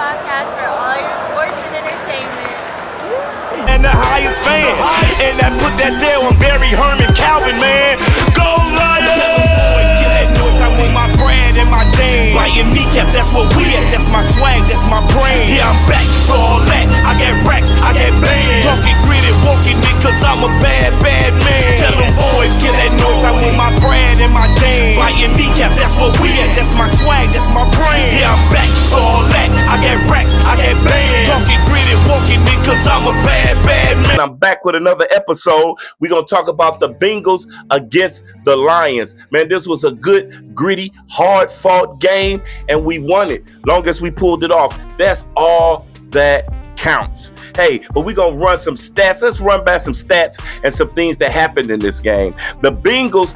podcast for all your sports and entertainment. And the highest fan, and that put that there on Barry Herman Calvin, man. Go Lions! Get that noise, I want my brand and my dame. Lion kneecap, that's what we at. That's my swag, that's my brand. Yeah, I'm back for all that. I got racks, I got bands. Talking gritty, walking it, cause I'm a bad, bad man. Tell them boys, get that noise, I want my brand and my dame. Lion kneecap, that's what we at. That's my swag, that's my brand. Yeah, I'm back for all that. I got racks, I got bands. Talking gritty, walking it, cause I'm a bad, bad man. I'm back with another episode. We're gonna talk about the Bengals against the Lions. Man, this was a good, gritty, hard-fought game, and we won it. Long as we pulled it off, that's all that counts. Hey, but we're gonna run some stats. Let's run back some stats and some things that happened in this game. The Bengals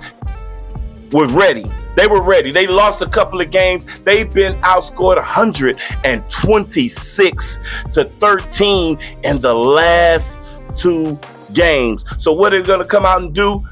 were ready. They were ready. They lost a couple of games. They've been outscored 126-13 in the last two games. So what are they going to come out and do?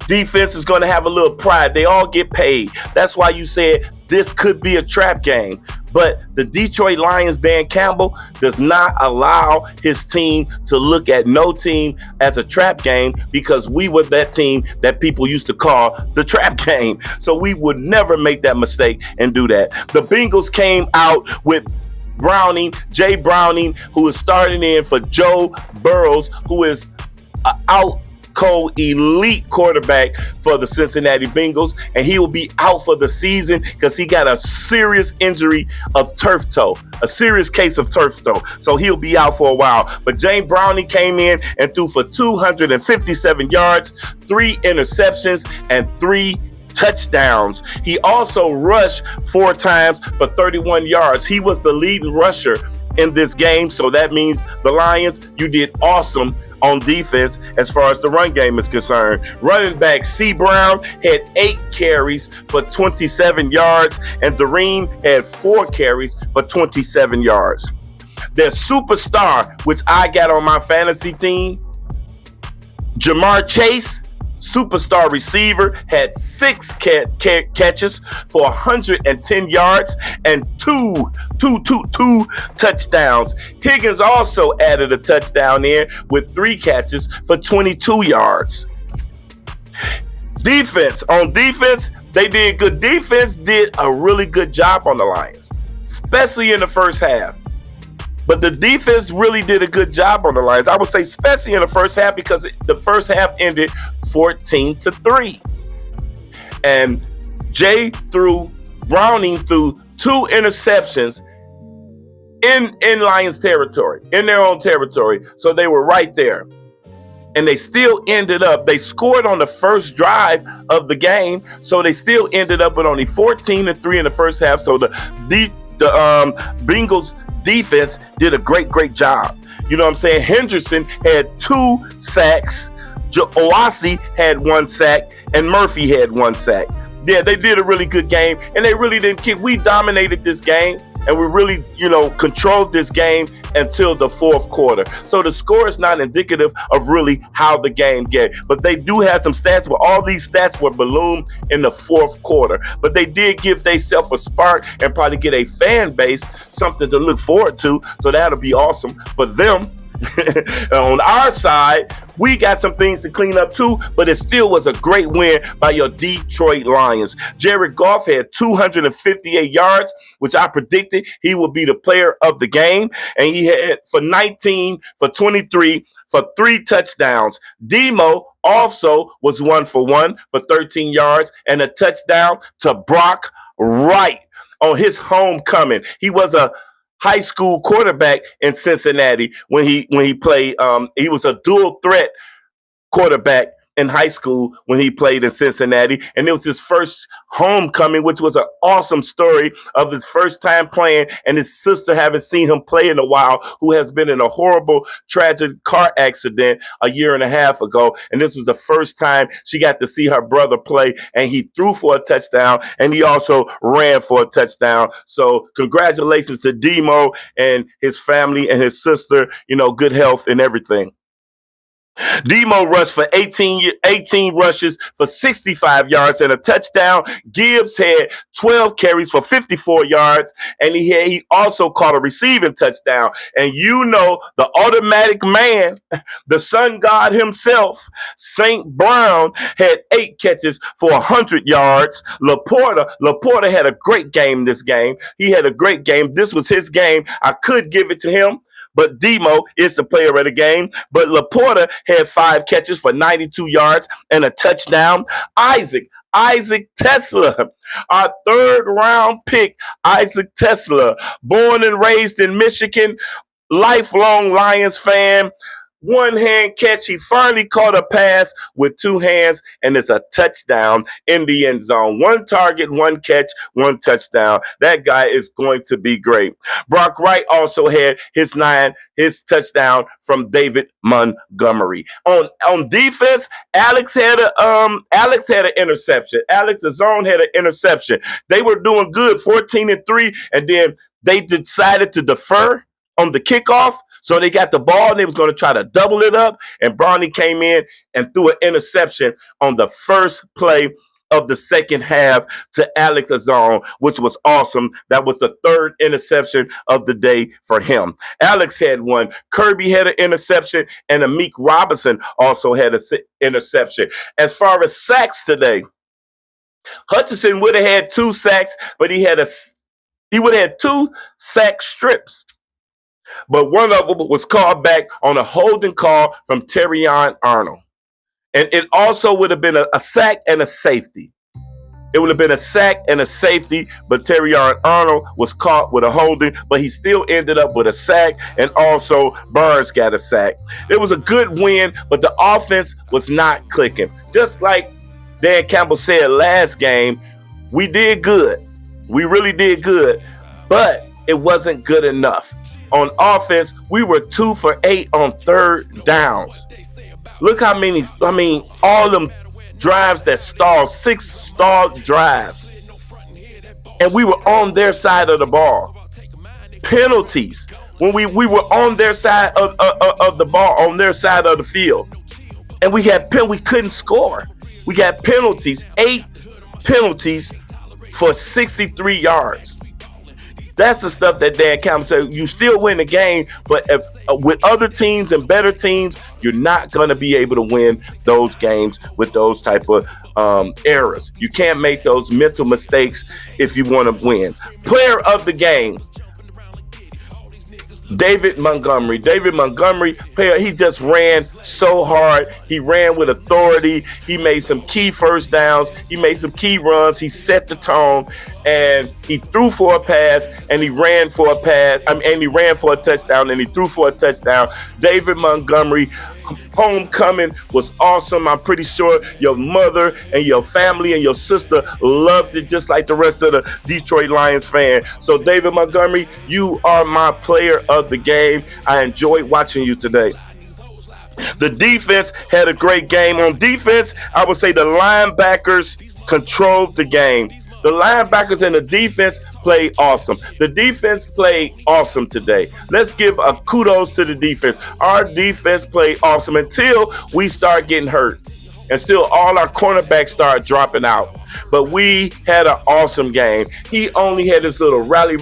Defense is going to have a little pride. They all get paid. That's why you said this could be a trap game. But the Detroit Lions, Dan Campbell, does not allow his team to look at no team as a trap game, because we were that team that people used to call the trap game. So we would never make that mistake and do that. The Bengals came out with Jay Browning, who is starting in for Joe Burrows, who is out cold elite quarterback for the Cincinnati Bengals, and he will be out for the season because he got a serious injury of turf toe, a serious case of turf toe. So he'll be out for a while. But James Browning came in and threw for 257 yards, 3 interceptions, and 3 touchdowns. He also rushed 4 times for 31 yards. He was the leading rusher in this game. So that means the Lions, you did awesome on defense as far as the run game is concerned. Running back C. Brown had 8 carries for 27 yards, and Doreen had 4 carries for 27 yards. Their superstar, which I got on my fantasy team, Jamar Chase, superstar receiver, had 6 catches for 110 yards and two touchdowns. Higgins also added a touchdown in with 3 catches for 22 yards. On defense, they did good. Defense did a really good job on the Lions, especially in the first half. But the defense really did a good job on the Lions. I would say especially in the first half, because the first half ended 14-3. And Browning threw 2 interceptions in Lions territory, in their own territory. So they were right there. And they still ended up, they scored on the first drive of the game. So they still ended up with only 14-3 in the first half. So the Bengals defense did a great job. You know what I'm saying? Henderson had 2 sacks, Oasi had 1 sack, and Murphy had 1 sack. Yeah, they did a really good game, and they really didn't kick. We dominated this game, and we really, controlled this game until the fourth quarter. So the score is not indicative of really how the game get. But they do have some stats, but all these stats were ballooned in the fourth quarter. But they did give themselves a spark and probably get a fan base something to look forward to. So that'll be awesome for them. On our side, we got some things to clean up too, but it still was a great win by your Detroit Lions. Jared Goff had 258 yards, which I predicted he would be the player of the game, and he had for 19 for 23 for 3 touchdowns. Demo also was 1 for 1 for 13 yards and a touchdown to Brock Wright on his homecoming. He was a high school quarterback in Cincinnati when he played. He was a dual threat quarterback in high school when he played in Cincinnati, and it was his first homecoming, which was an awesome story of his first time playing, and his sister haven't seen him play in a while, who has been in a horrible, tragic car accident a year and a half ago, and this was the first time she got to see her brother play, and he threw for a touchdown, and he also ran for a touchdown. So congratulations to Demo and his family and his sister, good health and everything. Demo rushed for 18 rushes for 65 yards and a touchdown. Gibbs had 12 carries for 54 yards, and he also caught a receiving touchdown. And you know the automatic man, the sun god himself, St. Brown, had 8 catches for 100 yards. Laporta had a great game this game. He had a great game. This was his game. I could give it to him, but Demo is the player of the game. But Laporta had 5 catches for 92 yards and a touchdown. Isaac Tesla, our 3rd round pick, Isaac Tesla, born and raised in Michigan, lifelong Lions fan. One hand catch. He finally caught a pass with 2 hands, and it's a touchdown in the end zone. 1 target, 1 catch, 1 touchdown. That guy is going to be great. Brock Wright also had his touchdown from David Montgomery. On defense, Alex had an interception. Alex Zone had an interception. They were doing good, 14-3, and then they decided to defer on the kickoff. So they got the ball and they was going to try to double it up. And Bronny came in and threw an interception on the first play of the second half to Alex Azone, which was awesome. That was the 3rd interception of the day for him. Alex had 1. Kirby had an interception, and Amik Robinson also had an interception. As far as sacks today, Hutchinson would have had 2 sacks, but he would have had 2 sack strips. But one of them was called back on a holding call from Terrion Arnold. And it also would have been a sack and a safety. It would have been a sack and a safety, but Terrion Arnold was caught with a holding, but he still ended up with a sack, and also Burns got a sack. It was a good win, but the offense was not clicking. Just like Dan Campbell said last game, we did good. We really did good, but it wasn't good enough. On offense, we were 2 for 8 on 3rd downs. Look how many, all them drives that stalled, 6 stalled drives. And we were on their side of the ball. Penalties, when we were on their side of the ball, on their side of the field. And we couldn't score. We got penalties, 8 penalties for 63 yards. That's the stuff that Dan Campbell said. You still win the game, but if with other teams and better teams, you're not going to be able to win those games with those type of errors. You can't make those mental mistakes if you want to win. Player of the game, David Montgomery, he just ran so hard. He ran with authority. He made some key first downs. He made some key runs. He set the tone, and he threw for a pass, and he ran for a pass. And he ran for a touchdown, and he threw for a touchdown. David Montgomery, homecoming was awesome. I'm pretty sure your mother and your family and your sister loved it just like the rest of the Detroit Lions fan. So David Montgomery, you are my player of the game. I enjoyed watching you today. The defense had a great game. On defense, I would say the linebackers controlled the game. The linebackers and the defense played awesome. The defense played awesome today. Let's give a kudos to the defense. Our defense played awesome until we start getting hurt. And still all our cornerbacks start dropping out. But we had an awesome game. He only had this little rally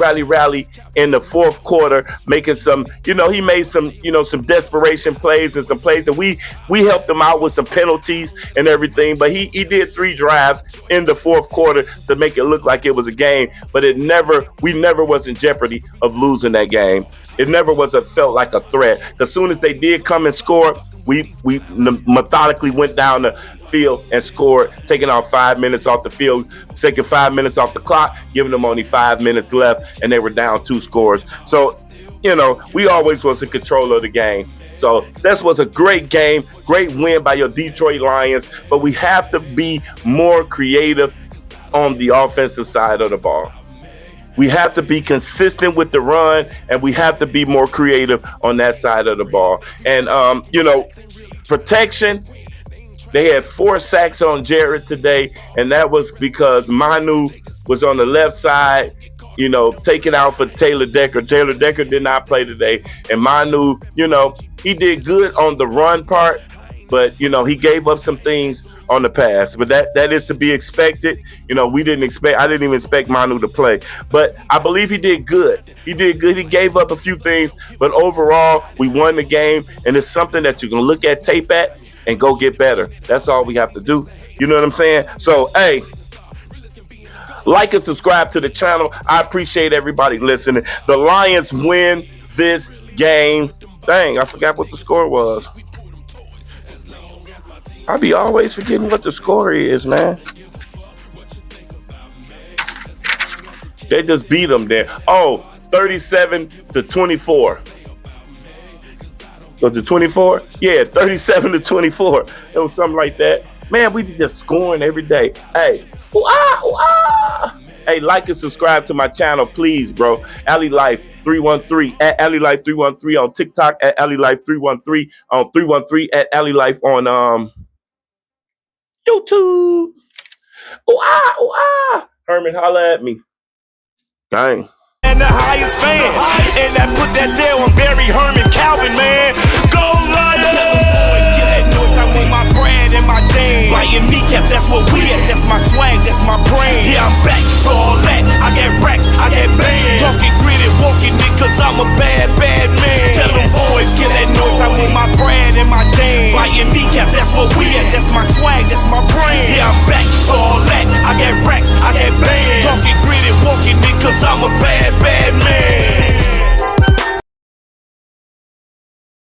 in the 4th quarter, making some, he made some, some desperation plays and some plays that we helped him out with some penalties and everything. But he did 3 drives in the 4th quarter to make it look like it was a game. But we never was in jeopardy of losing that game. It never felt like a threat. As soon as they did come and score, we methodically went down the field and scored, taking out 5 minutes off the field, taking 5 minutes off the clock, giving them only 5 minutes left, and they were down 2 scores. So, we always was in control of the game. So this was a great game, great win by your Detroit Lions, but we have to be more creative on the offensive side of the ball. We have to be consistent with the run, and we have to be more creative on that side of the ball. And, protection, they had 4 sacks on Jared today, and that was because Manu was on the left side, taking out for Taylor Decker. Taylor Decker did not play today. And Manu, he did good on the run part, but you know, he gave up some things on the pass. But that is to be expected. You know, I didn't even expect Manu to play, but I believe he did good. He did good. He gave up a few things, but overall, we won the game, and it's something that you can look at tape at and go get better. That's all we have to do. You know what I'm saying? So, hey, like and subscribe to the channel. I appreciate everybody listening. The Lions win this game. Dang, I forgot what the score was. I be always forgetting what the score is, man. They just beat them there. Oh, 37-24. Was it 24? Yeah, 37-24. It was something like that. Man, we be just scoring every day. Hey, hey, like and subscribe to my channel, please, bro. ALLEYLIFE 313 at ALLEYLIFE 313 on TikTok, at ALLEYLIFE 313 on 313 at ALLEYLIFE on YouTube. Herman, holla at me. Dang. And the highest fan, and that put that there on Barry Herman Calvin, man. Go Lions! Get that noise, I want my brand and my dame. Lion kneecap, that's what we at. That's my swag, that's my brain. Yeah, I'm back for all that. I got racks, I got bands. Talking gritty, walking it, cause I'm a